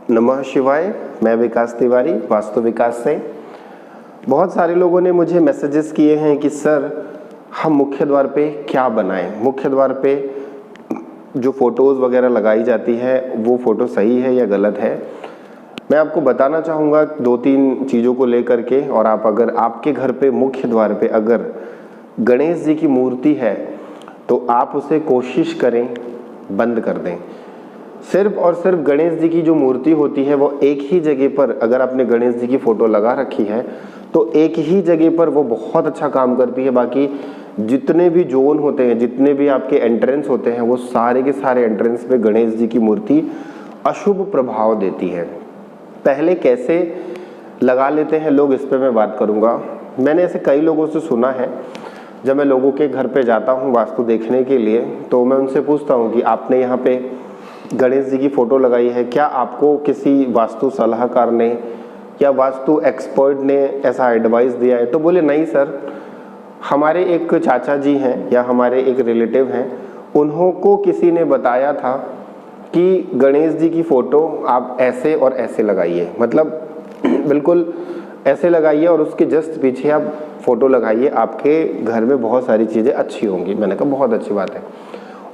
नमः शिवाय। मैं विकास तिवारी, वास्तु विकास से। बहुत सारे लोगों ने मुझे मैसेजेस किए हैं कि सर हम मुख्य द्वार पे क्या बनाएं, मुख्य द्वार पे जो फोटोज़ वगैरह लगाई जाती है वो फ़ोटो सही है या गलत है। मैं आपको बताना चाहूँगा 2-3 चीज़ों को लेकर के। और आप अगर आपके घर पे मुख्य द्वार पे अगर गणेश जी की मूर्ति है तो आप उसे कोशिश करें बंद कर दें। सिर्फ और सिर्फ गणेश जी की जो मूर्ति होती है वो एक ही जगह पर, अगर आपने गणेश जी की फ़ोटो लगा रखी है तो एक ही जगह पर वो बहुत अच्छा काम करती है। बाकी जितने भी जोन होते हैं, जितने भी आपके एंट्रेंस होते हैं, वो सारे के सारे एंट्रेंस में गणेश जी की मूर्ति अशुभ प्रभाव देती है। पहले कैसे लगा लेते हैं लोग, इस पर मैं बात करूँगा। मैंने ऐसे कई लोगों से सुना है, जब मैं लोगों के घर पे जाता हूँ वास्तु देखने के लिए तो मैं उनसे पूछता हूँ कि आपने यहाँ पे गणेश जी की फ़ोटो लगाई है, क्या आपको किसी वास्तु सलाहकार ने या वास्तु एक्सपर्ट ने ऐसा एडवाइस दिया है? तो बोले नहीं सर, हमारे एक चाचा जी हैं या हमारे एक रिलेटिव हैं, उन्हों को किसी ने बताया था कि गणेश जी की फ़ोटो आप ऐसे और ऐसे लगाइए, मतलब बिल्कुल ऐसे लगाइए और उसके जस्ट पीछे आप फ़ोटो लगाइए, आपके घर में बहुत सारी चीज़ें अच्छी होंगी। मैंने कहा बहुत अच्छी बात है।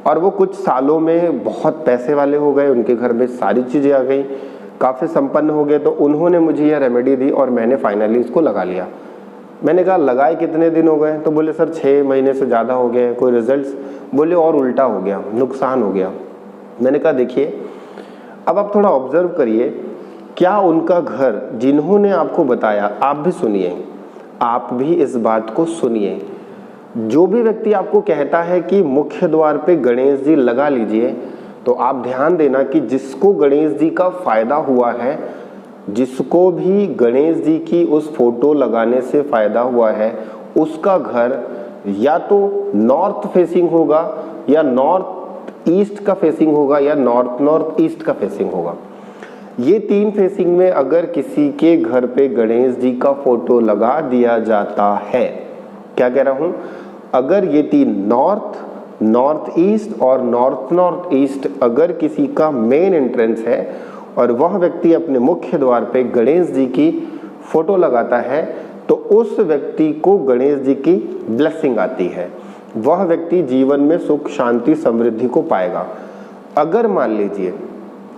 और वो कुछ सालों में बहुत पैसे वाले हो गए, उनके घर में सारी चीज़ें आ गई, काफ़ी संपन्न हो गए। तो उन्होंने मुझे यह रेमेडी दी और मैंने फाइनली इसको लगा लिया। मैंने कहा लगाए कितने दिन हो गए? तो बोले सर 6 महीने से ज़्यादा हो गए। कोई रिजल्ट्स? बोले और उल्टा हो गया, नुकसान हो गया। मैंने कहा देखिए, अब आप थोड़ा ऑब्जर्व करिए, क्या उनका घर जिन्होंने आपको बताया, आप भी सुनिए, आप भी इस बात को सुनिए। जो भी व्यक्ति आपको कहता है कि मुख्य द्वार पे गणेश जी लगा लीजिए, तो आप ध्यान देना कि जिसको गणेश जी का फायदा हुआ है, जिसको भी गणेश जी की उस फोटो लगाने से फायदा हुआ है, उसका घर या तो नॉर्थ फेसिंग होगा या नॉर्थ ईस्ट का फेसिंग होगा या नॉर्थ ईस्ट का फेसिंग होगा। ये 3 फेसिंग में अगर किसी के घर पे गणेश जी का फोटो लगा दिया जाता है, क्या कह रहा हूं, अगर ये 3 नॉर्थ ईस्ट और नॉर्थ ईस्ट अगर किसी का मेन एंट्रेंस है और वह व्यक्ति अपने मुख्य द्वार पे गणेश जी की फोटो लगाता है, तो उस व्यक्ति को गणेश जी की ब्लेसिंग आती है, वह व्यक्ति जीवन में सुख शांति समृद्धि को पाएगा। अगर मान लीजिए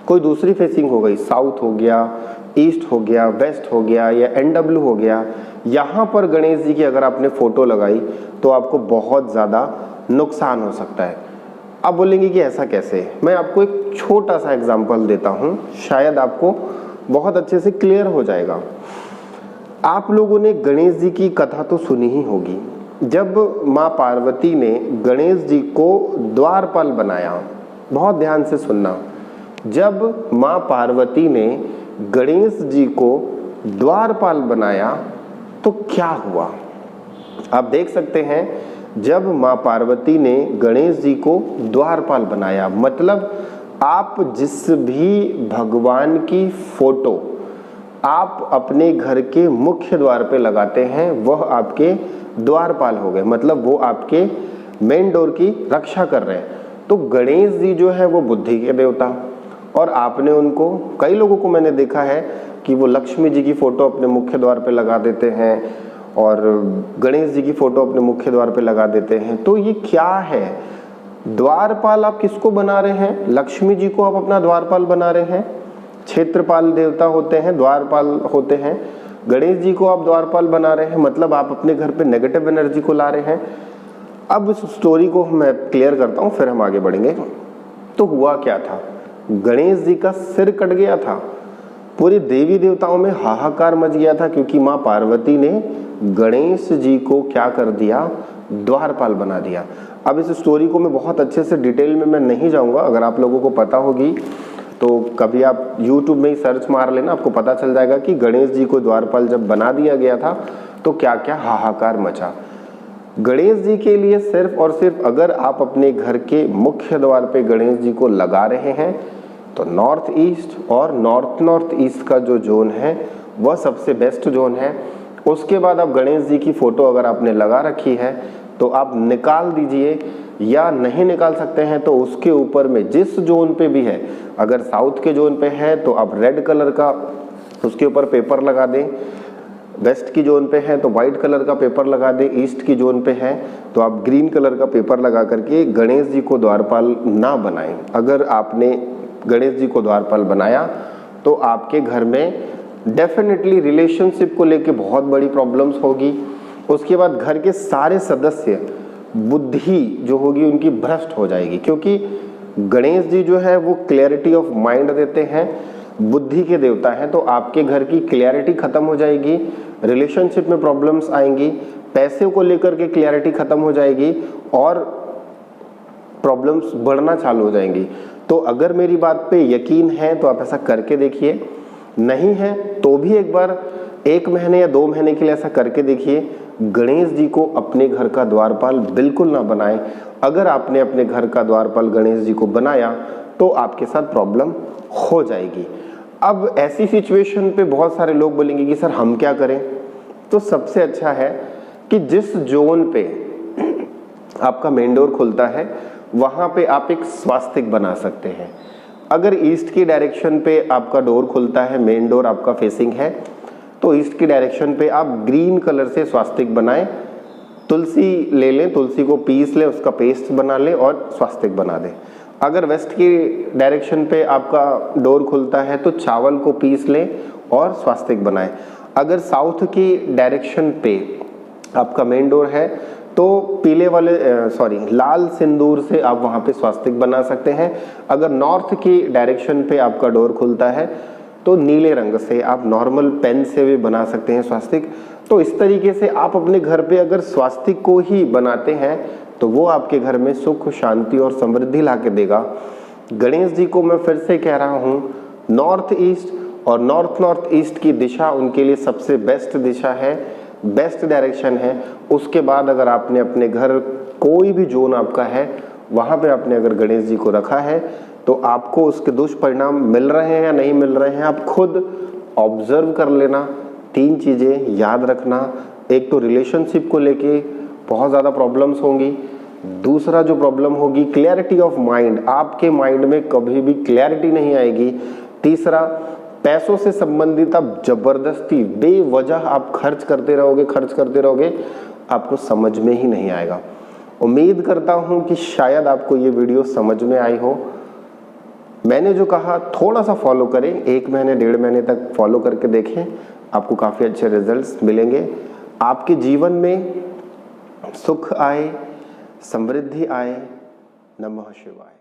कोई दूसरी फेसिंग हो गई, साउथ हो गया, ईस्ट हो गया, वेस्ट हो गया या NW हो गया, यहाँ पर गणेश जी की अगर आपने फोटो लगाई तो आपको बहुत ज़्यादा नुकसान हो सकता है। अब बोलेंगे कि ऐसा कैसे? मैं आपको एक छोटा सा एग्जांपल देता हूँ, शायद आपको बहुत अच्छे से क्लियर हो जाएगा। आप लोगों ने गणेश जी की कथा तो सुनी ही होगी। जब माँ पार्वती ने गणेश जी को द्वारपाल बनाया, बहुत ध्यान से सुनना, जब माँ पार्वती ने गणेश जी को द्वारपाल बनाया तो क्या हुआ? आप देख सकते हैं, जब माँ पार्वती ने गणेश जी को द्वारपाल बनाया, मतलब आप जिस भी भगवान की फोटो आप अपने घर के मुख्य द्वार पे लगाते हैं वह आपके द्वारपाल हो गए, मतलब वो आपके मेन डोर की रक्षा कर रहे हैं। तो गणेश जी जो है वो बुद्धि के देवता, और आपने उनको, कई लोगों को मैंने देखा है कि वो लक्ष्मी जी की फोटो अपने मुख्य द्वार पे लगा देते हैं और गणेश जी की फोटो अपने मुख्य द्वार पे लगा देते हैं। तो ये क्या है? द्वारपाल आप किसको बना रहे हैं? लक्ष्मी जी को आप अपना द्वारपाल बना रहे हैं। क्षेत्रपाल देवता होते हैं, द्वारपाल होते हैं। गणेश जी को आप द्वारपाल बना रहे हैं, मतलब आप अपने घर पे नेगेटिव एनर्जी को ला रहे हैं। अब इस स्टोरी को मैं क्लियर करता हूँ, फिर हम आगे बढ़ेंगे। तो हुआ क्या था, गणेश जी का सिर कट गया था, पूरे देवी देवताओं में हाहाकार मच गया था, क्योंकि माँ पार्वती ने गणेश जी को क्या कर दिया, द्वारपाल बना दिया। अब इस स्टोरी को मैं बहुत अच्छे से डिटेल में मैं नहीं जाऊंगा, अगर आप लोगों को पता होगी तो कभी आप YouTube में ही सर्च मार लेना, आपको पता चल जाएगा कि गणेश जी को द्वारपाल जब बना दिया गया था तो क्या क्या हाहाकार मचा। गणेश जी के लिए सिर्फ और सिर्फ अगर आप अपने घर के मुख्य द्वार पे गणेश जी को लगा रहे हैं तो नॉर्थ ईस्ट और नॉर्थ ईस्ट का जो जोन है वह सबसे बेस्ट जोन है। उसके बाद आप गणेश जी की फोटो अगर आपने लगा रखी है तो आप निकाल दीजिए या नहीं निकाल सकते हैं तो उसके ऊपर में जिस जोन पे भी है, अगर साउथ के जोन पे है तो आप रेड कलर का उसके ऊपर पेपर लगा दें, वेस्ट की जोन पे है तो वाइट कलर का पेपर लगा दें, ईस्ट की जोन पे है तो आप ग्रीन कलर का पेपर लगा करके गणेश जी को द्वारपाल ना बनाएं। अगर आपने गणेश जी को द्वारपाल बनाया तो आपके घर में डेफिनेटली रिलेशनशिप को लेके बहुत बड़ी प्रॉब्लम्स होगी। उसके बाद घर के सारे सदस्य बुद्धि जो होगी उनकी भ्रष्ट हो जाएगी, क्योंकि गणेश जी जो है वो क्लैरिटी ऑफ माइंड देते हैं, बुद्धि के देवता हैं। तो आपके घर की क्लैरिटी खत्म हो जाएगी, रिलेशनशिप में प्रॉब्लम्स आएंगी, पैसे को लेकर के क्लैरिटी खत्म हो जाएगी और प्रॉब्लम्स बढ़ना चालू हो जाएंगी। तो अगर मेरी बात पे यकीन है तो आप ऐसा करके देखिए, नहीं है तो भी एक बार 1 महीने या 2 महीने के लिए ऐसा करके देखिए। गणेश जी को अपने घर का द्वारपाल बिल्कुल ना बनाएं। अगर आपने अपने घर का द्वारपाल गणेश जी को बनाया तो आपके साथ प्रॉब्लम हो जाएगी। अब ऐसी सिचुएशन पे बहुत सारे लोग बोलेंगे कि सर हम क्या करें? तो सबसे अच्छा है कि जिस जोन पे आपका मेन डोर खुलता है वहां पे आप एक स्वास्तिक बना सकते हैं। अगर ईस्ट की डायरेक्शन पे आपका डोर खुलता है, मेन डोर आपका फेसिंग है, तो ईस्ट की डायरेक्शन पे आप ग्रीन कलर से स्वास्तिक बनाएं। तुलसी ले लें, तुलसी को पीस लें, उसका पेस्ट बना लें और स्वास्तिक बना दें। अगर वेस्ट की डायरेक्शन पे आपका डोर खुलता है तो चावल को पीस लें और स्वास्तिक बनाएं। अगर साउथ की डायरेक्शन पे आपका मेन डोर है तो पीले वाले लाल सिंदूर से आप वहां पे स्वास्तिक बना सकते हैं। अगर नॉर्थ की डायरेक्शन पे आपका डोर खुलता है तो नीले रंग से आप नॉर्मल पेन से भी बना सकते हैं स्वास्तिक। तो इस तरीके से आप अपने घर पे अगर स्वास्तिक को ही बनाते हैं तो वो आपके घर में सुख, शांति और समृद्धि ला के देगा। गणेश जी को मैं फिर से कह रहा हूँ, नॉर्थ ईस्ट और नॉर्थ ईस्ट की दिशा उनके लिए सबसे बेस्ट दिशा है, बेस्ट डायरेक्शन है। उसके बाद अगर आपने अपने घर कोई भी जोन आपका है वहाँ पे आपने अगर गणेश जी को रखा है तो आपको उसके दुष्परिणाम मिल रहे हैं या नहीं मिल रहे हैं आप खुद ऑब्जर्व कर लेना। 3 चीज़ें याद रखना, एक तो रिलेशनशिप को लेके बहुत ज़्यादा प्रॉब्लम्स होंगी, दूसरा जो प्रॉब्लम होगी क्लैरिटी ऑफ माइंड, आपके माइंड में कभी भी क्लैरिटी नहीं आएगी, तीसरा पैसों से संबंधित आप जबरदस्ती बेवजह आप खर्च करते रहोगे, आपको समझ में ही नहीं आएगा। उम्मीद करता हूं कि शायद आपको ये वीडियो समझ में आई हो। मैंने जो कहा थोड़ा सा फॉलो करें, 1 महीने 1.5 महीने तक फॉलो करके देखें, आपको काफ़ी अच्छे रिजल्ट्स मिलेंगे। आपके जीवन में सुख आए, समृद्धि आए। नमः शिवाय।